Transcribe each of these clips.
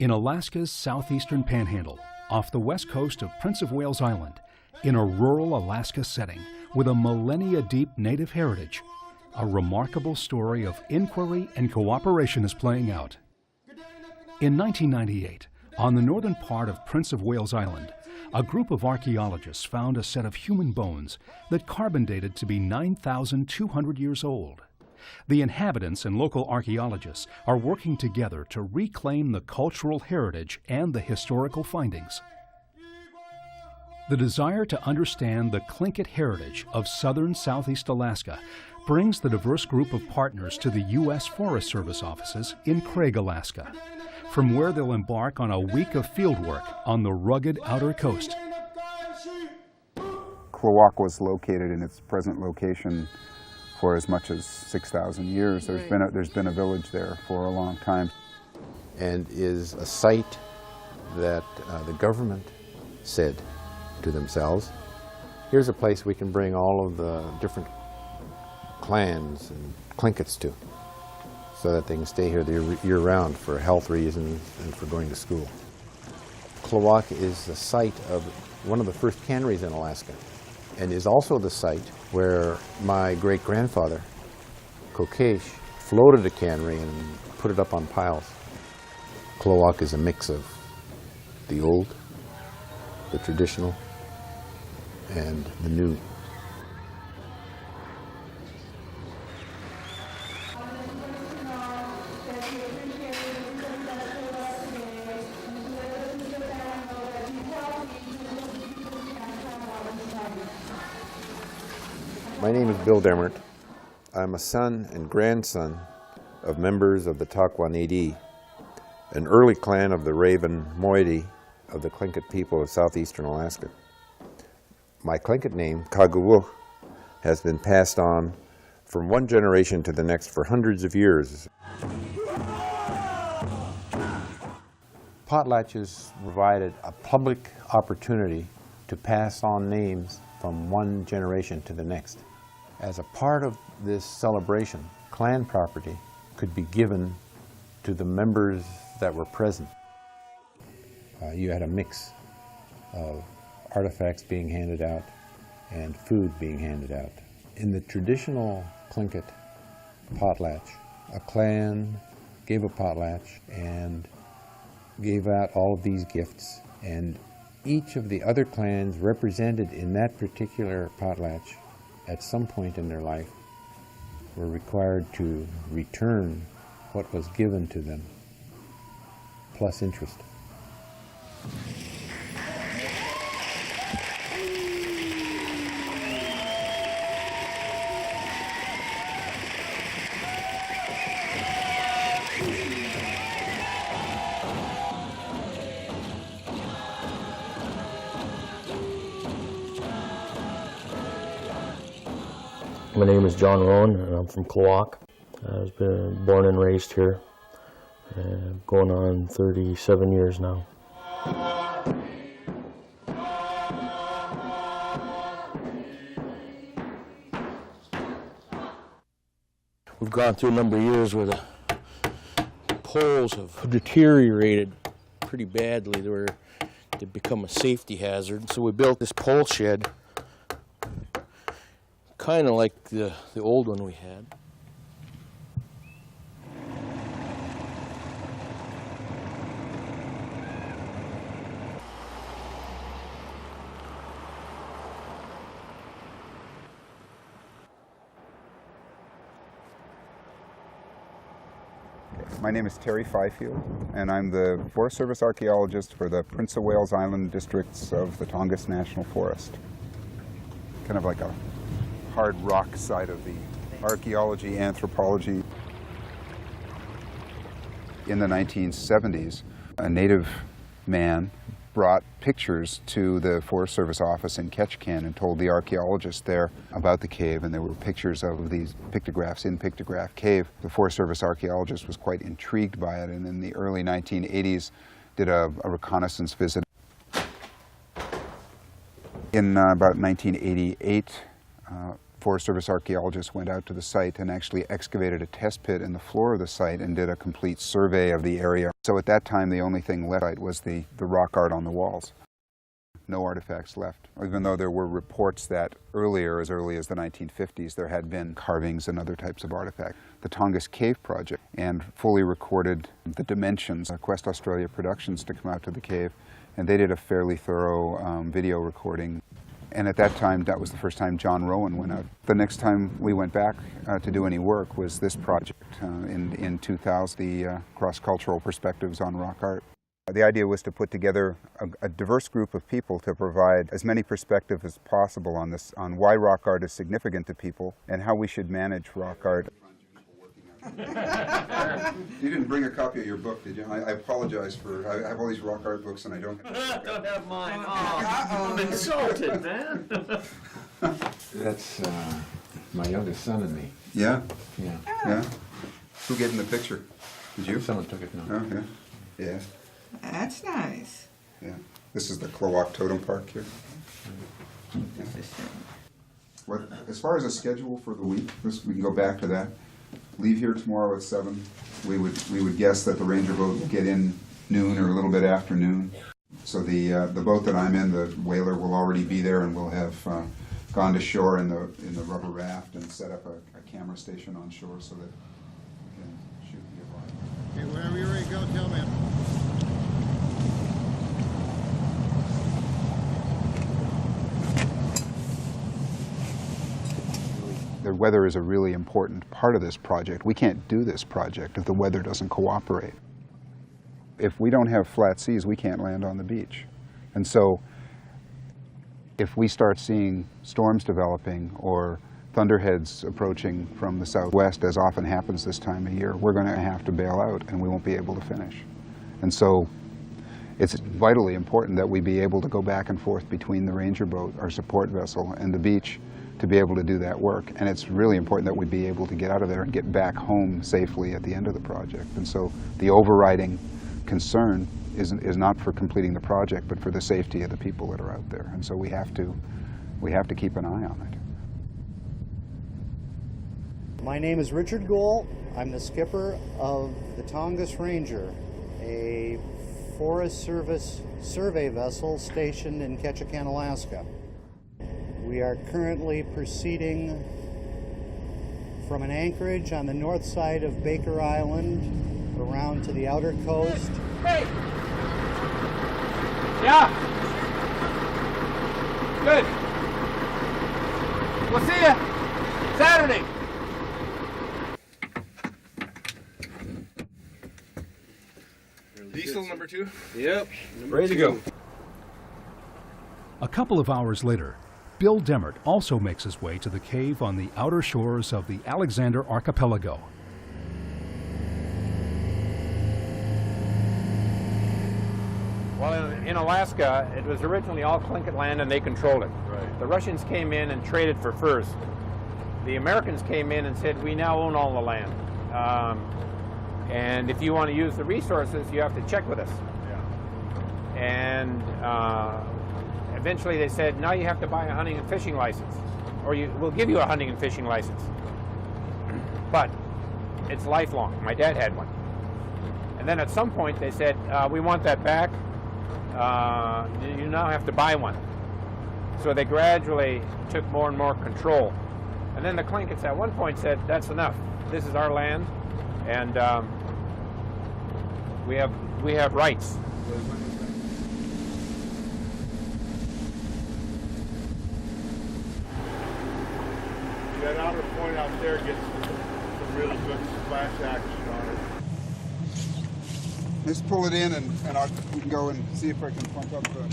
In Alaska's southeastern panhandle, off the west coast of Prince of Wales Island, in a rural Alaska setting with a millennia-deep native heritage, a remarkable story of inquiry and cooperation is playing out. In 1998, on the northern part of Prince of Wales Island, a group of archaeologists found a set of human bones that carbon dated to be 9,200 years old. The inhabitants and local archaeologists are working together to reclaim the cultural heritage and the historical findings. The desire to understand the Tlingit heritage of southern Southeast Alaska brings the diverse group of partners to the U.S. Forest Service offices in Craig, Alaska, from where they'll embark on a week of fieldwork on the rugged outer coast. Klawock was located in its present location for as much as 6,000 years. There's been a village there for a long time. And is a site that the government said to themselves, here's a place we can bring all of the different clans and Tlingits to, so that they can stay here year-round for health reasons and for going to school. Klawock is the site of one of the first canneries in Alaska, and is also the site where my great-grandfather, Tongass, floated a cannery and put it up on piles. Klawock is a mix of the old, the traditional, and the new. My name is Bill Demmert. I'm a son and grandson of members of the Tongass, an early clan of the Raven moiety of the Tlingit people of southeastern Alaska. My Tlingit name, Klawock, has been passed on from one generation to the next for hundreds of years. Potlatches provided a public opportunity to pass on names from one generation to the next. As a part of this celebration, clan property could be given to the members that were present. You had a mix of artifacts being handed out and food being handed out. In the traditional Tlingit potlatch, a clan gave a potlatch and gave out all of these gifts, and each of the other clans represented in that particular potlatch at some point in their life were required to return what was given to them, plus interest. My name is John Rowan, and I'm from Klawock. I've been born and raised here, going on 37 years now. We've gone through a number of years where the poles have deteriorated pretty badly. They've become a safety hazard. So we built this pole shed, kind of like the old one we had. My name is Terry Fifield, and I'm the Forest Service archaeologist for the Prince of Wales Island districts of the Tongass National Forest. Kind of like a hard rock side of the archaeology, anthropology. In the 1970s, a native man brought pictures to the Forest Service office in Ketchikan and told the archaeologist there about the cave, and there were pictures of these pictographs in Pictograph Cave. The Forest Service archaeologist was quite intrigued by it, and in the early 1980s did a reconnaissance visit. In about 1988, Forest Service archaeologists went out to the site and actually excavated a test pit in the floor of the site and did a complete survey of the area. So at that time, the only thing left was the rock art on the walls. No artifacts left, even though there were reports that earlier, as early as the 1950s, there had been carvings and other types of artifacts. The Tongass Cave Project and fully recorded the dimensions. Quest Australia Productions to come out to the cave, and they did a fairly thorough video recording. And at that time, that was the first time John Rowan went out. The next time we went back to do any work was this project in 2000, the cross-cultural perspectives on rock art. The idea was to put together a diverse group of people to provide as many perspectives as possible on why rock art is significant to people and how we should manage rock art. You didn't bring a copy of your book, did you? I apologize for, I have all these rock art books and I don't have Don't have mine. Oh, I'm insulted, man. That's my youngest son and me. Yeah? Yeah. Yeah? Who gave him the picture? Did you? Someone took it now. Oh, yeah. Yeah. That's nice. Yeah. This is the Klawock Totem Park here. Yeah. What, as far as a schedule for the week, we can go back to that. Leave here tomorrow at 7. We would guess that the Ranger boat will get in noon or a little bit after noon. So the boat that I'm in, the whaler, will already be there, and we'll have gone to shore in the rubber raft and set up a camera station on shore so that we can shoot the live. Okay, whenever you're ready to go, tell me. The weather is a really important part of this project. We can't do this project if the weather doesn't cooperate. If we don't have flat seas, we can't land on the beach. And so if we start seeing storms developing or thunderheads approaching from the southwest, as often happens this time of year, we're going to have to bail out and we won't be able to finish. And so it's vitally important that we be able to go back and forth between the Ranger boat, our support vessel, and the beach to be able to do that work. And it's really important that we be able to get out of there and get back home safely at the end of the project. And so the overriding concern is not for completing the project, but for the safety of the people that are out there. And so we have to keep an eye on it. My name is Richard Gould. I'm the skipper of the Tongass Ranger, a Forest Service survey vessel stationed in Ketchikan, Alaska. We are currently proceeding from an anchorage on the north side of Baker Island around to the outer coast. Hey! Yeah! Good! We'll see you Saturday! Diesel number 2? Yep. Ready to go. A couple of hours later, Bill Demmert also makes his way to the cave on the outer shores of the Alexander Archipelago. Well, in Alaska, it was originally all Tlingit land and they controlled it. Right. The Russians came in and traded for furs. The Americans came in and said, we now own all the land. And if you want to use the resources, you have to check with us. Yeah. And eventually they said, now you have to buy a hunting and fishing license, or we'll give you a hunting and fishing license. But it's lifelong. My dad had one. And then at some point they said, we want that back. You now have to buy one. So they gradually took more and more control. And then the Tlingits at one point said, that's enough. This is our land, and we have rights. That outer point out there gets some really good splash action on it. Just pull it in and we can go and see if I can pump up the...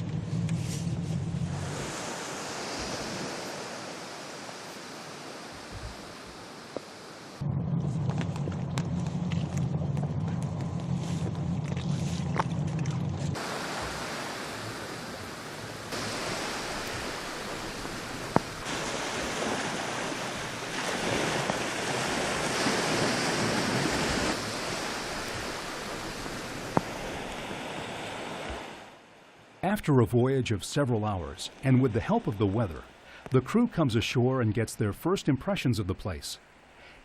After a voyage of several hours, and with the help of the weather, the crew comes ashore and gets their first impressions of the place.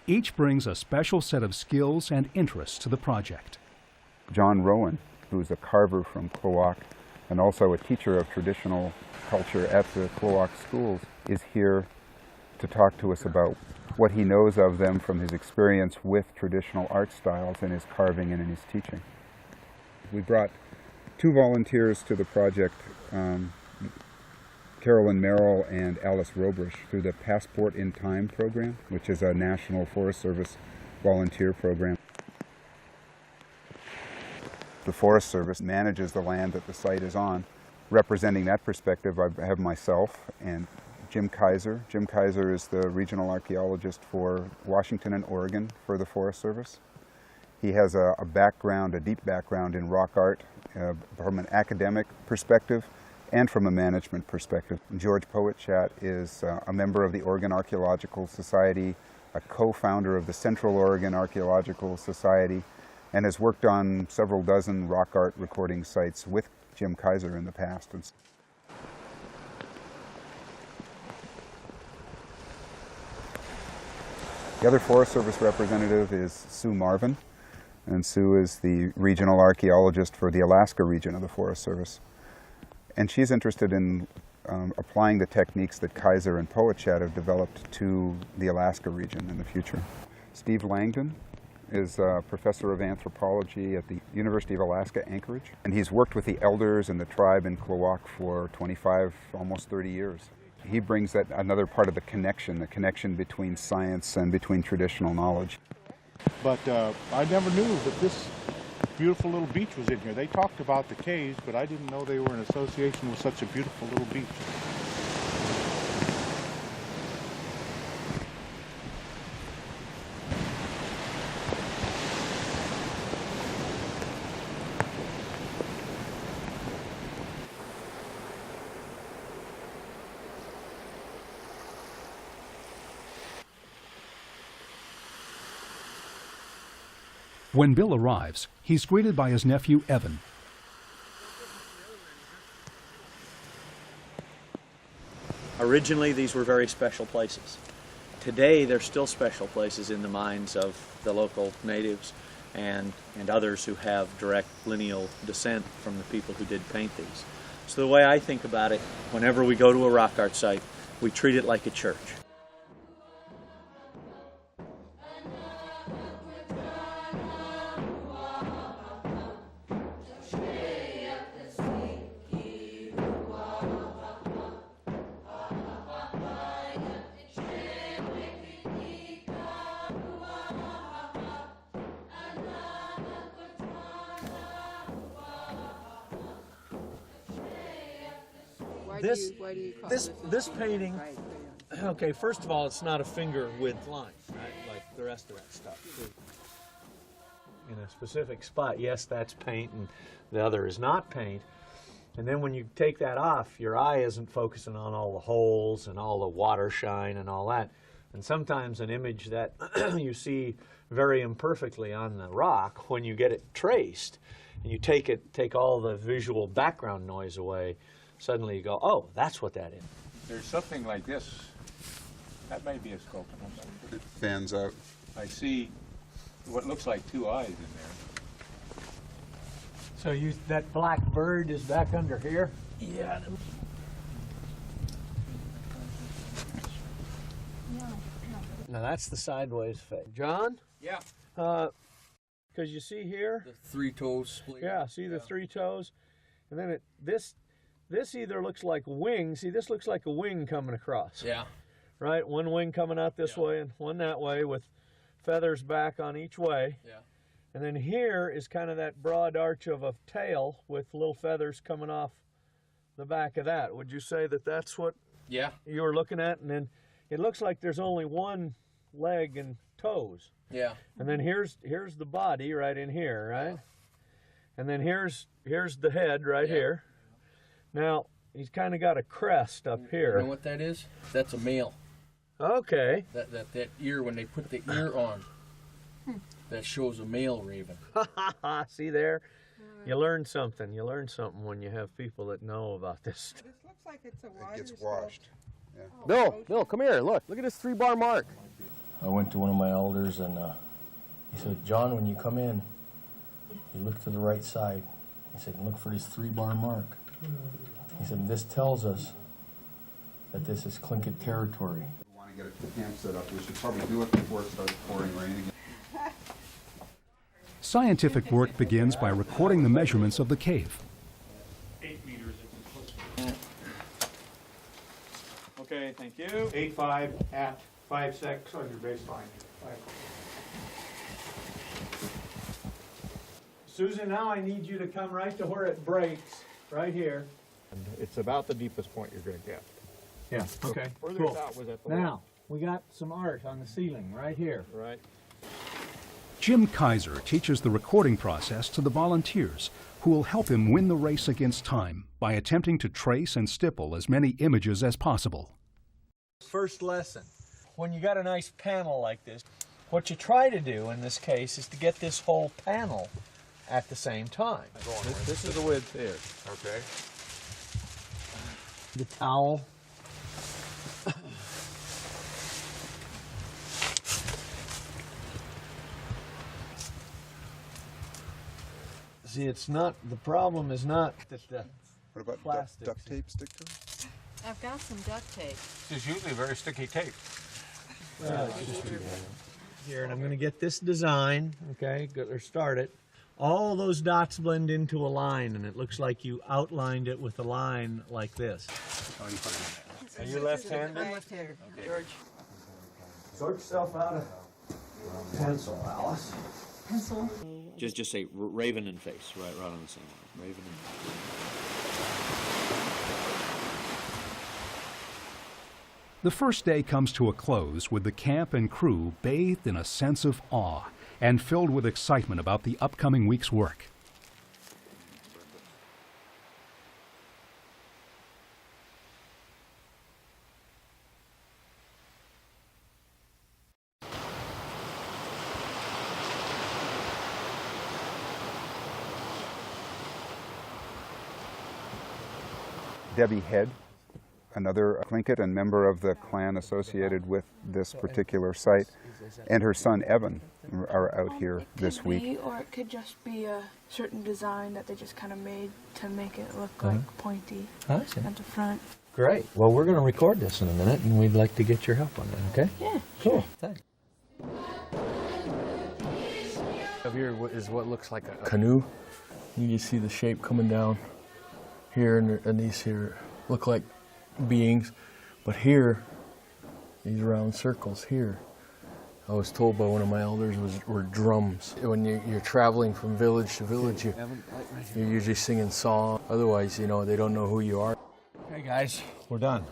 Each brings a special set of skills and interests to the project. John Rowan, who's a carver from Klawock and also a teacher of traditional culture at the Klawock schools, is here to talk to us about what he knows of them from his experience with traditional art styles in his carving and in his teaching. We brought 2 volunteers to the project, Carolyn Merrill and Alice Robrish, through the Passport in Time program, which is a National Forest Service volunteer program. The Forest Service manages the land that the site is on. Representing that perspective, I have myself and Jim Kaiser. Jim Kaiser is the regional archaeologist for Washington and Oregon for the Forest Service. He has a background, a deep background in rock art from an academic perspective and from a management perspective. George Poetchat is a member of the Oregon Archaeological Society, a co-founder of the Central Oregon Archaeological Society, and has worked on several dozen rock art recording sites with Jim Kaiser in the past. The other Forest Service representative is Sue Marvin, and Sue is the regional archaeologist for the Alaska region of the Forest Service. And she's interested in applying the techniques that Kaiser and Poetchat have developed to the Alaska region in the future. Steve Langdon is a professor of anthropology at the University of Alaska, Anchorage. And he's worked with the elders and the tribe in Klawock for 25, almost 30 years. He brings that another part of the connection between science and between traditional knowledge. But I never knew that this beautiful little beach was in here. They talked about the caves, but I didn't know they were in association with such a beautiful little beach. When Bill arrives, he's greeted by his nephew, Evan. Originally, these were very special places. Today, they're still special places in the minds of the local natives and others who have direct lineal descent from the people who did paint these. So the way I think about it, whenever we go to a rock art site, we treat it like a church. This painting, okay, first of all, it's not a finger width line, right, like the rest of that stuff. In a specific spot, yes, that's paint, and the other is not paint. And then when you take that off, your eye isn't focusing on all the holes and all the water shine and all that. And sometimes an image that you see very imperfectly on the rock, when you get it traced, and you take all the visual background noise away, suddenly you go, oh, that's what that is. There's something like this. That may be a sculpture. It fans out. I see what looks like 2 eyes in there. So that black bird is back under here? Yeah. Now that's the sideways face. John? Yeah. Because you see here? The 3 toes split. Yeah, see the 3 toes? And then this either looks like wings. See, this looks like a wing coming across. Yeah. Right? One wing coming out this way and one that way with feathers back on each way. Yeah. And then here is kind of that broad arch of a tail with little feathers coming off the back of that. Would you say that that's what you were looking at? And then it looks like there's only one leg and toes. Yeah. And then here's the body right in here, right? Yeah. And then here's the head right here. Now, he's kind of got a crest up here. You know what that is? That's a male. Okay. That ear, when they put the ear on, that shows a male raven. See there? You learn something. You learn something when you have people that know about this. This looks like it's a water It gets washed. Bill, come here. Look at this 3-bar mark. I went to one of my elders and he said, John, when you come in, you look to the right side. He said, look for this 3-bar mark. He said, this tells us that this is Tlingit territory. We want to get the camp set up. We should probably do it before it starts pouring rain again. Scientific work begins by recording the measurements of the cave. 8 meters. Okay, thank you. 8.5 at 5.6 on your baseline. Susan, now I need you to come right to where it breaks, right here. It's about the deepest point you're going to get. Yeah, okay, Further cool. south was at the Now, we got some art on the ceiling right here. right. Jim Kaiser teaches the recording process to the volunteers who will help him win the race against time by attempting to trace and stipple as many images as possible. First lesson, when you got a nice panel like this, what you try to do in this case is to get this whole panel at the same time. This is the width here. Okay. The towel. See, it's not, the problem is not that the What about plastics. duct tape stick to it? I've got some duct tape. It's usually very sticky tape. Here, and I'm going to get this design, okay, or start it. All those dots blend into a line, and it looks like you outlined it with a line like this. Are you left-handed? I'm left-handed. George. Sort yourself out a pencil, Alice. Pencil. Just say raven and face, right on the same line. Raven and face. The first day comes to a close with the camp and crew bathed in a sense of awe and filled with excitement about the upcoming week's work. Debbie Head, another Tlingit and member of the clan associated with this particular site, and her son Evan are out here this week. Or it could just be a certain design that they just kind of made to make it look like pointy I see. at the front. Great. Well, we're going to record this in a minute, and we'd like to get your help on that, okay? Yeah. Cool. Thanks. Up here is what looks like a canoe. You can see the shape coming down here, and these here look like beings. But here, these round circles here, I was told by one of my elders were drums. When you're traveling from village to village, you're usually singing song. Otherwise, you know, they don't know who you are. Okay, guys, we're done.